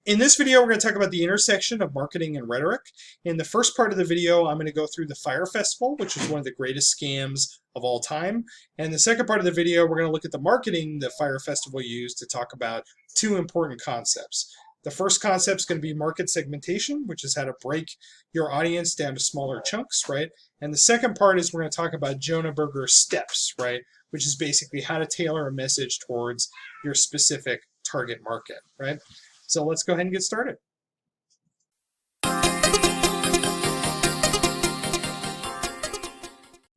In this video, we're going to talk about the intersection of marketing and rhetoric. In the first part of the video, I'm going to go through the Fire Festival, which is one of the greatest scams of all time. And the second part of the video, we're going to look at the marketing the Fire Festival used to talk about two important concepts. The first concept is going to be market segmentation, which is how to break your audience down to smaller chunks, right? And the second part is we're going to talk about Jonah Berger's steps, right? Which is basically how to tailor a message towards your specific target market, right? So let's go ahead and get started.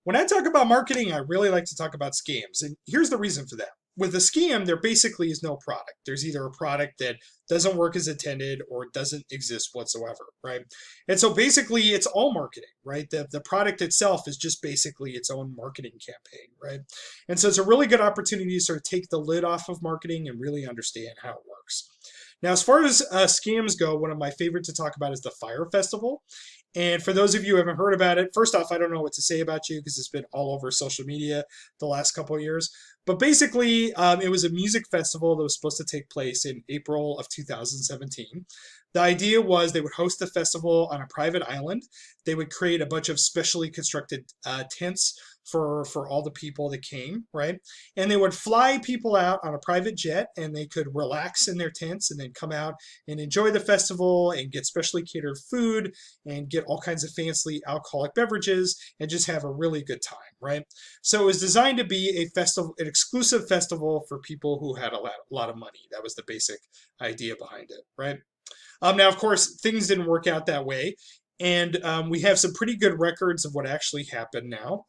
When I talk about marketing, I really like to talk about scams. And here's the reason for that. With a scam, there basically is no product. There's either a product that doesn't work as intended or doesn't exist whatsoever, right? And so basically it's all marketing, right? The product itself is just basically its own marketing campaign, right? And so it's a really good opportunity to sort of take the lid off of marketing and really understand how it works. Now, as far as scams go, one of my favorite to talk about is the Fire Festival. And for those of you who haven't heard about it, first off, I don't know what to say about you because it's been all over social media the last couple of years. But basically, it was a music festival that was supposed to take place in April of 2017. The idea was they would host the festival on a private island. They would create a bunch of specially constructed tents for all the people that came, right? And they would fly people out on a private jet and they could relax in their tents and then come out and enjoy the festival and get specially catered food and get all kinds of fancy alcoholic beverages and just have a really good time, right? So it was designed to be a festival, an exclusive festival for people who had a lot of money. That was the basic idea behind it, right? Now, of course, things didn't work out that way. And we have some pretty good records of what actually happened now.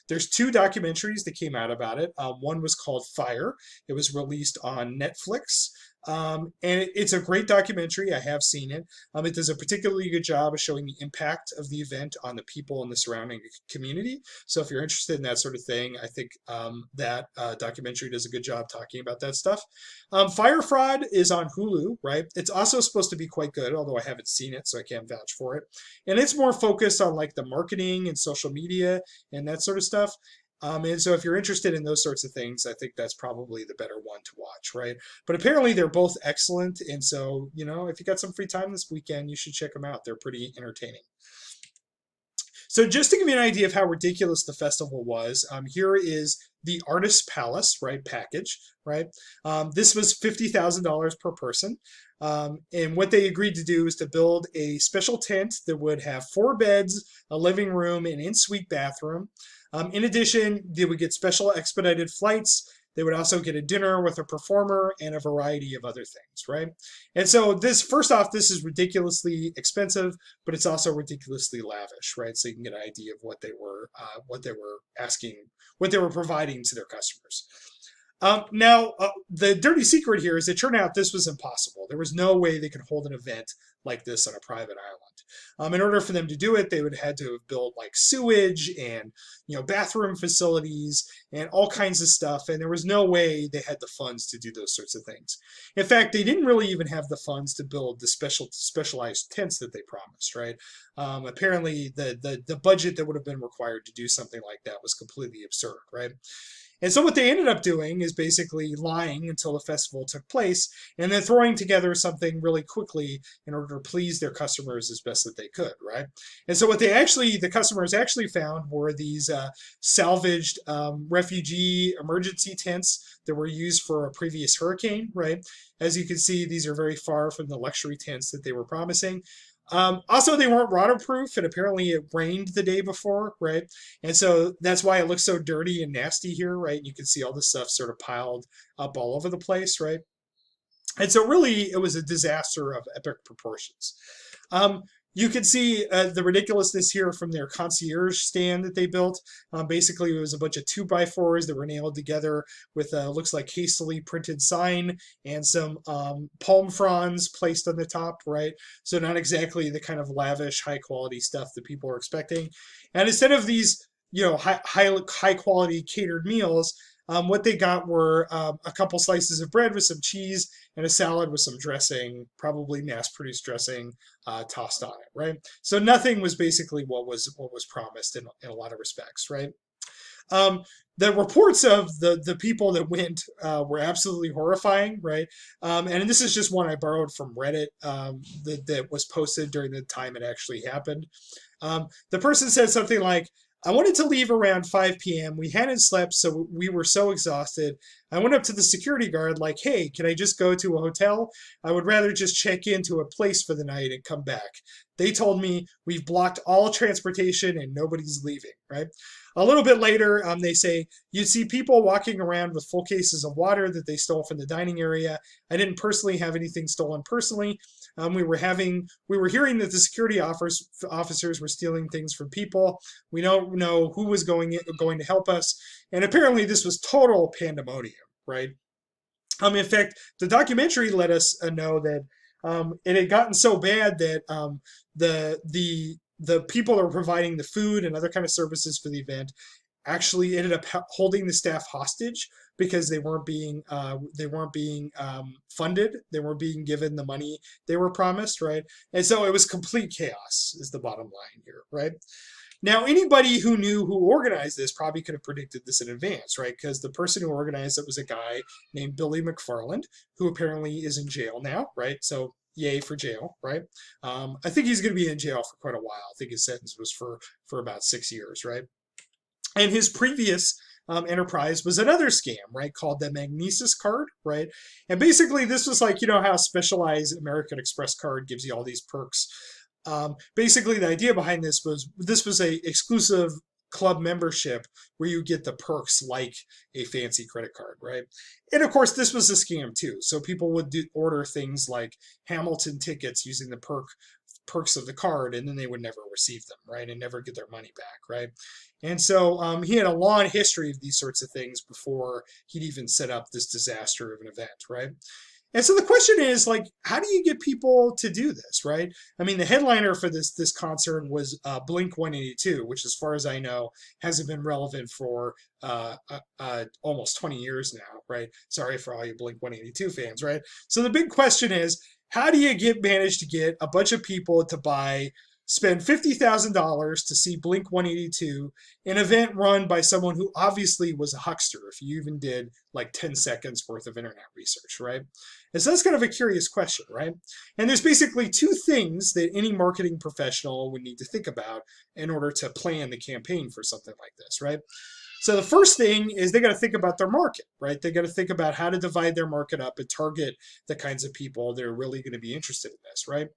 There's two documentaries that came out about it. One was called Fire. It was released on Netflix. And it's a great documentary. I have seen it. It does a particularly good job of showing the impact of the event on the people in the surrounding community. So if you're interested in that sort of thing, I think that documentary does a good job talking about that stuff. Fire Fraud is on Hulu, right? It's also supposed to be quite good, although I haven't seen it, so I can't vouch for it. And it's more focused on like the marketing and social media and that sort of stuff. And so if you're interested in those sorts of things, I think that's probably the better one to watch, right? But apparently they're both excellent. And so, you know, if you got some free time this weekend, you should check them out. They're pretty entertaining. So just to give you an idea of how ridiculous the festival was, here is the Artist Palace, right, package, right? This was $50,000 per person. And what they agreed to do is to build a special tent that would have 4 beds, a living room, an in-suite bathroom. In addition, they would get special expedited flights. They would also get a dinner with a performer and a variety of other things, right? And so this, first off, this is ridiculously expensive, but it's also ridiculously lavish, right? So you can get an idea of what they were asking, what they were providing to their customers. Now, the dirty secret here is it turned out this was impossible. There was no way they could hold an event like this on a private island. In order for them to do it, they would have had to have built like sewage and, you know, bathroom facilities and all kinds of stuff. And there was no way they had the funds to do those sorts of things. In fact, they didn't really even have the funds to build the specialized tents that they promised, right? Apparently, the budget that would have been required to do something like that was completely absurd, right? And so what they ended up doing is basically lying until the festival took place and then throwing together something really quickly in order to please their customers as best that they could, right? And so what the customers actually found were these salvaged refugee emergency tents that were used for a previous hurricane, right? As you can see, these are very far from the luxury tents that they were promising. Also, they weren't waterproof, and apparently it rained the day before, right? And so that's why it looks so dirty and nasty here, right? You can see all this stuff sort of piled up all over the place, right? And so really, it was a disaster of epic proportions. You can see the ridiculousness here from their concierge stand that they built. Basically, it was a bunch of 2x4s that were nailed together with looks like hastily printed sign and some palm fronds placed on the top, right? So not exactly the kind of lavish, high quality stuff that people are expecting. And instead of these, you know, high quality catered meals, what they got were a couple slices of bread with some cheese and a salad with some dressing, probably mass-produced dressing, tossed on it, right? So nothing was basically what was promised in a lot of respects, right? the reports of the people that went were absolutely horrifying, right? And this is just one I borrowed from Reddit that was posted during the time it actually happened. The person said something like, I wanted to leave around 5 p.m. We hadn't slept, so we were so exhausted. I went up to the security guard like, hey, can I just go to a hotel? I would rather just check into a place for the night and come back. They told me we've blocked all transportation and nobody's leaving, right? A little bit later, they say, you'd see people walking around with full cases of water that they stole from the dining area. I didn't personally have anything stolen personally. We were hearing that the security officers were stealing things from people. We don't know who was going to help us, and apparently this was total pandemonium, right? In fact, the documentary let us know that it had gotten so bad that the people that were providing the food and other kind of services for the event actually ended up holding the staff hostage because they weren't being funded. They weren't being given the money they were promised, right? And so it was complete chaos is the bottom line here, right? Now, anybody who knew who organized this probably could have predicted this in advance, right? Because the person who organized it was a guy named Billy McFarland, who apparently is in jail now, right? So yay for jail, right? I think he's going to be in jail for quite a while. I think his sentence was for about 6 years, right? And his previous enterprise was another scam, right, called the Magnesis card, right? And basically this was like, you know how Specialized American Express card gives you all these perks. Basically the idea behind this was a exclusive club membership where you get the perks like a fancy credit card, right? And of course this was a scam too. So people would order things like Hamilton tickets using the perks of the card, and then they would never receive them, right, and never get their money back, right? And so he had a long history of these sorts of things before he'd even set up this disaster of an event, right? And so the question is, like, how do you get people to do this, right? I mean, the headliner for this concert was Blink 182, which, as far as I know, hasn't been relevant for almost 20 years now, right? Sorry for all you Blink 182 fans, right? So the big question is, how do you manage to get a bunch of people to spend $50,000 to see Blink 182, an event run by someone who obviously was a huckster, if you even did like 10 seconds worth of internet research, right? And so that's kind of a curious question, right? And there's basically two things that any marketing professional would need to think about in order to plan the campaign for something like this, right? So the first thing is they got to think about their market, right? They got to think about how to divide their market up and target the kinds of people that are really going to be interested in this, right?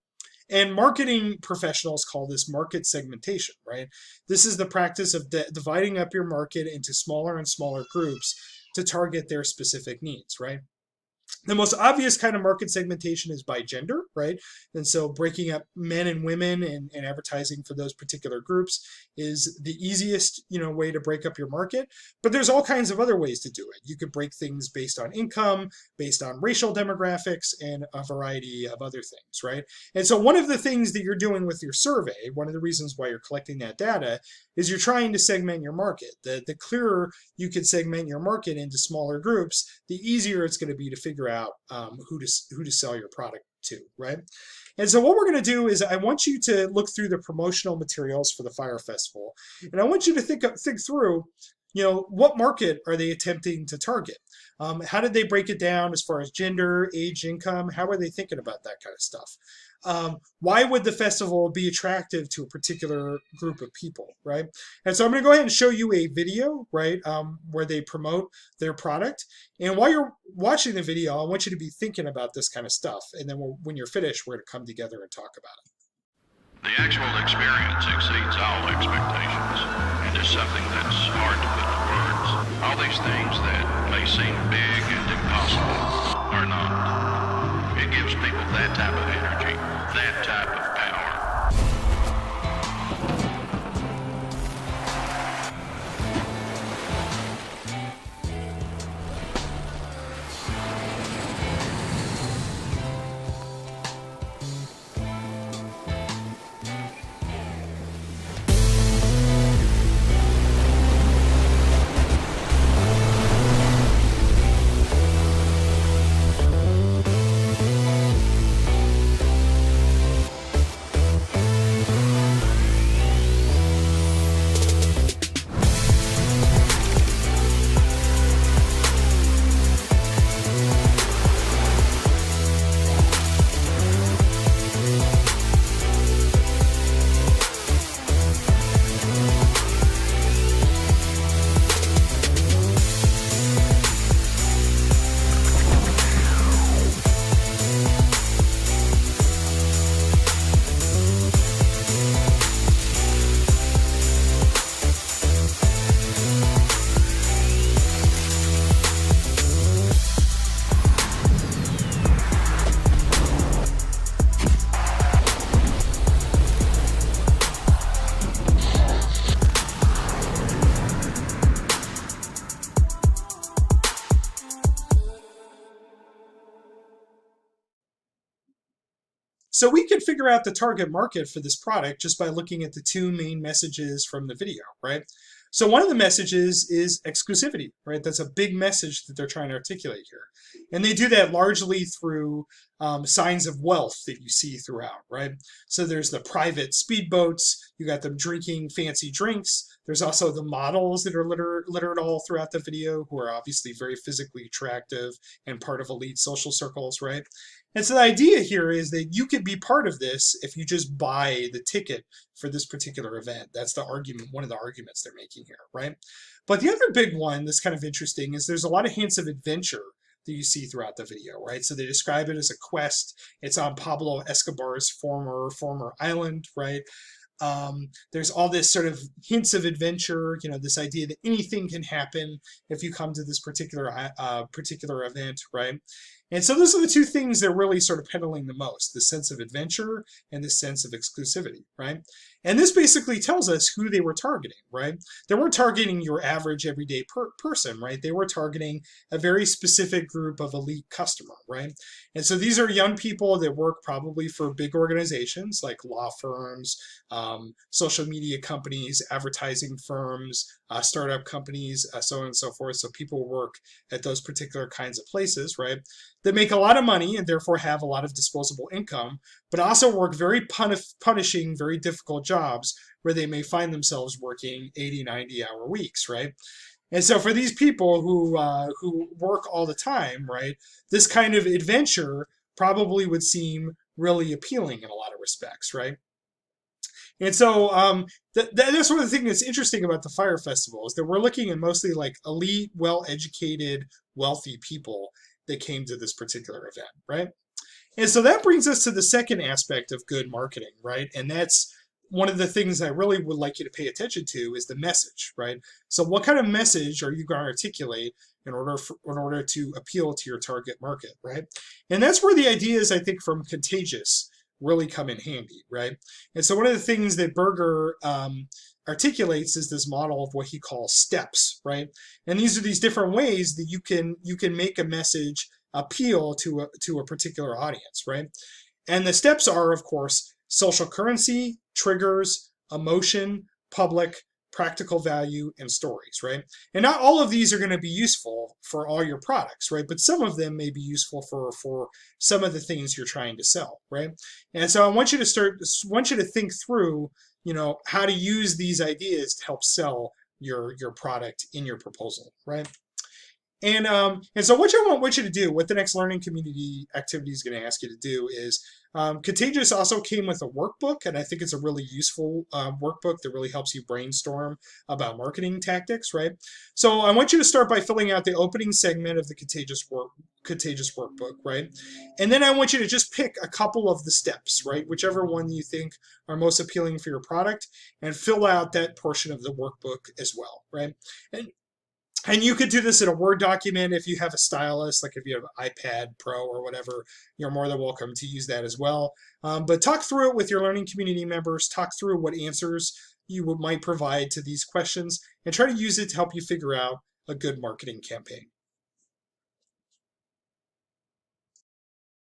And marketing professionals call this market segmentation, right? This is the practice of dividing up your market into smaller and smaller groups to target their specific needs, right? The most obvious kind of market segmentation is by gender, right? And so breaking up men and women and advertising for those particular groups is the easiest, way to break up your market. But there's all kinds of other ways to do it. You could break things based on income, based on racial demographics, and a variety of other things, right? And so one of the things that you're doing with your survey, one of the reasons why you're collecting that data, is you're trying to segment your market. The clearer you can segment your market into smaller groups, the easier it's going to be to figure out who to sell your product to, right? And so what we're going to do is I want you to look through the promotional materials for the Fire Festival, and I want you to think through, what market are they attempting to target? How did they break it down as far as gender, age, income? How are they thinking about that kind of stuff? Why would the festival be attractive to a particular group of people, right? And so I'm going to go ahead and show you a video, right, where they promote their product. And while you're watching the video, I want you to be thinking about this kind of stuff. And then when you're finished, we're going to come together and talk about it. The actual experience exceeds all expectations, and is something that's hard to put into words. All these things that may seem big and impossible are not. It gives people that type of energy, that type of power. So we can figure out the target market for this product just by looking at the two main messages from the video, right? So one of the messages is exclusivity, right? That's a big message that they're trying to articulate here. And they do that largely through signs of wealth that you see throughout, right? So there's the private speedboats, you got them drinking fancy drinks. There's also the models that are littered all throughout the video, who are obviously very physically attractive and part of elite social circles, right? And so the idea here is that you could be part of this if you just buy the ticket for this particular event. That's the argument, one of the arguments they're making here, right? But the other big one that's kind of interesting is there's a lot of hints of adventure that you see throughout the video, right? So they describe it as a quest. It's on Pablo Escobar's former island, right? There's all this sort of hints of adventure, this idea that anything can happen if you come to this particular event, right? And so those are the two things they're really sort of peddling the most, the sense of adventure and the sense of exclusivity, right? And this basically tells us who they were targeting, right? They weren't targeting your average everyday person, right? They were targeting a very specific group of elite customer, right? And so these are young people that work probably for big organizations like law firms, social media companies, advertising firms, startup companies, so on and so forth. So people work at those particular kinds of places, right? That make a lot of money and therefore have a lot of disposable income, but also work very punishing, very difficult jobs where they may find themselves working 80, 90-hour weeks, right? And so for these people who work all the time, right, this kind of adventure probably would seem really appealing in a lot of respects, right? And so that's one of the things that's interesting about the Fire Festival is that we're looking at mostly like elite, well-educated, wealthy people that came to this particular event, right? And so that brings us to the second aspect of good marketing, right? And that's one of the things I really would like you to pay attention to is the message, right? So what kind of message are you going to articulate in order to appeal to your target market, right? And that's where the ideas, I think, from Contagious really come in handy, right? And so one of the things that Berger articulates is this model of what he calls steps, right? And these are these different ways that you can make a message appeal to a particular audience, right? And the steps are, of course, social currency, triggers, emotion, public, practical value, and stories, right? And not all of these are going to be useful for all your products, right? But some of them may be useful for some of the things you're trying to sell, right? And so I want you to think through, how to use these ideas to help sell your product in your proposal, right? And so what I want you to do, what the next learning community activity is going to ask you to do is, Contagious also came with a workbook, and I think it's a really useful workbook that really helps you brainstorm about marketing tactics, right? So I want you to start by filling out the opening segment of the Contagious workbook, right? And then I want you to just pick a couple of the steps, right? Whichever one you think are most appealing for your product, and fill out that portion of the workbook as well, right? And you could do this in a Word document if you have a stylus, like if you have an iPad Pro or whatever, you're more than welcome to use that as well. But talk through it with your learning community members, talk through what answers you might provide to these questions, and try to use it to help you figure out a good marketing campaign.